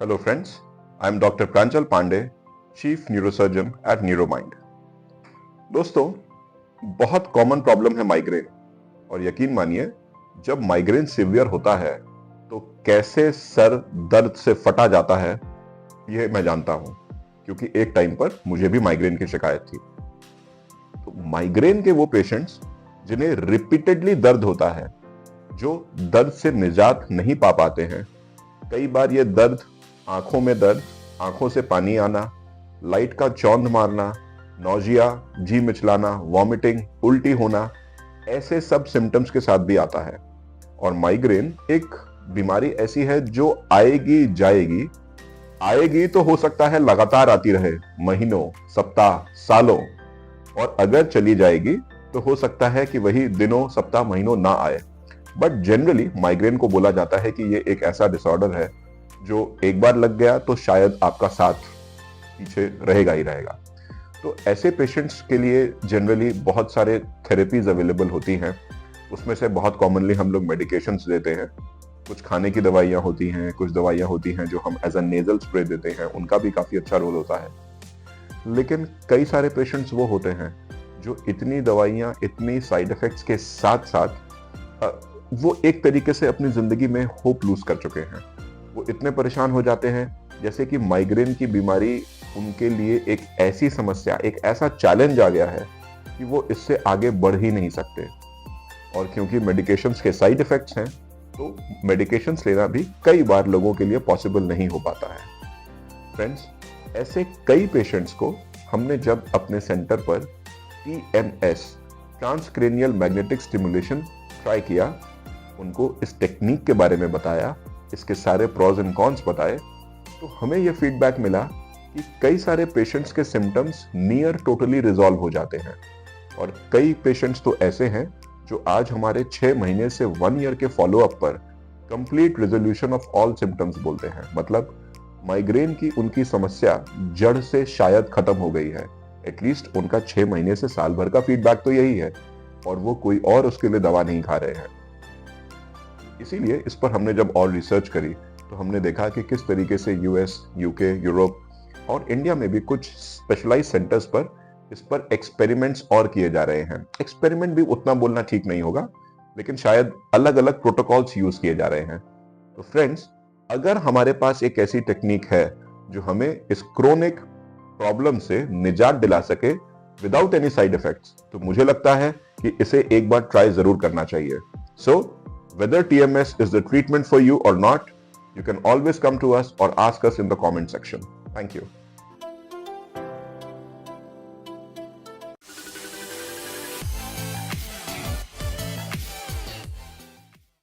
Hello friends, I am Dr. Pranjal Pandey, Chief Neurosurgeon at NeuroMind. दोस्तों, बहुत common problem है migraine और यकीन मानिए जब माइग्रेन सीवियर होता है तो कैसे सर दर्द से फटा जाता है ये मैं जानता हूं क्योंकि एक टाइम पर मुझे भी माइग्रेन की शिकायत थी। तो माइग्रेन के वो पेशेंट्स जिन्हें रिपीटेडली दर्द होता है, जो दर्द से निजात नहीं पा पाते हैं, कई बार ये दर्द आंखों में दर्द, आंखों से पानी आना, लाइट का चौंध मारना, नौजिया, जी मिचलाना, वॉमिटिंग, उल्टी होना, ऐसे सब सिम्टम्स के साथ भी आता है। और माइग्रेन एक बीमारी ऐसी है जो आएगी जाएगी, आएगी तो हो सकता है लगातार आती रहे महीनों, सप्ताह, सालों, और अगर चली जाएगी तो हो सकता है कि वही दिनों, सप्ताह, महीनों ना आए। बट जनरली माइग्रेन को बोला जाता है कि ये एक ऐसा डिसऑर्डर है जो एक बार लग गया तो शायद आपका साथ पीछे रहेगा ही रहेगा। तो ऐसे पेशेंट्स के लिए जनरली बहुत सारे थेरेपीज अवेलेबल होती हैं। उसमें से बहुत कॉमनली हम लोग मेडिकेशंस देते हैं, कुछ खाने की दवाइयाँ होती हैं, कुछ दवाइयाँ होती हैं जो हम एज अ नेजल स्प्रे देते हैं, उनका भी काफ़ी अच्छा रोल होता है। लेकिन कई सारे पेशेंट्स वो होते हैं जो इतनी दवाइयाँ, इतनी साइड इफेक्ट्स के साथ साथ वो एक तरीके से अपनी जिंदगी में होप लूज कर चुके हैं। वो इतने परेशान हो जाते हैं जैसे कि माइग्रेन की बीमारी उनके लिए एक ऐसी समस्या, एक ऐसा चैलेंज आ गया है कि वो इससे आगे बढ़ ही नहीं सकते। और क्योंकि मेडिकेशंस के साइड इफेक्ट्स हैं तो मेडिकेशंस लेना भी कई बार लोगों के लिए पॉसिबल नहीं हो पाता है। फ्रेंड्स, ऐसे कई पेशेंट्स को हमने जब अपने सेंटर पर TMS, transcranial magnetic stimulation, try किया, उनको इस टेक्निक के बारे में बताया, इसके सारे प्रॉज एंड कॉन्स बताए, तो हमें यह फीडबैक मिला कि कई सारे पेशेंट्स के सिम्टम्स नियर टोटली रिजॉल्व हो जाते हैं। और कई पेशेंट्स तो ऐसे हैं जो आज हमारे 6 महीने से 1 ईयर के फॉलोअप पर complete resolution of all symptoms बोलते हैं। मतलब माइग्रेन की उनकी समस्या जड़ से शायद खत्म हो गई है। एटलीस्ट उनका 6 महीने से साल भर का फीडबैक तो यही है और वो कोई और उसके लिए दवा नहीं खा रहे हैं। इसीलिए इस पर हमने जब और रिसर्च करी तो हमने देखा कि किस तरीके से US, UK, यूरोप और इंडिया में भी कुछ स्पेशलाइज सेंटर्स पर इस पर एक्सपेरिमेंट्स और किए जा रहे हैं। एक्सपेरिमेंट भी उतना बोलना ठीक नहीं होगा, लेकिन शायद अलग अलग प्रोटोकॉल्स यूज किए जा रहे हैं। तो फ्रेंड्स, अगर हमारे पास एक ऐसी टेक्निक है जो हमें इस क्रोनिक प्रॉब्लम से निजात दिला सके विदाउट एनी साइड इफेक्ट्स, तो मुझे लगता है कि इसे एक बार ट्राई जरूर करना चाहिए। सो whether TMS is the treatment for you or not, you can always come to us or ask us in the comment section. Thank you.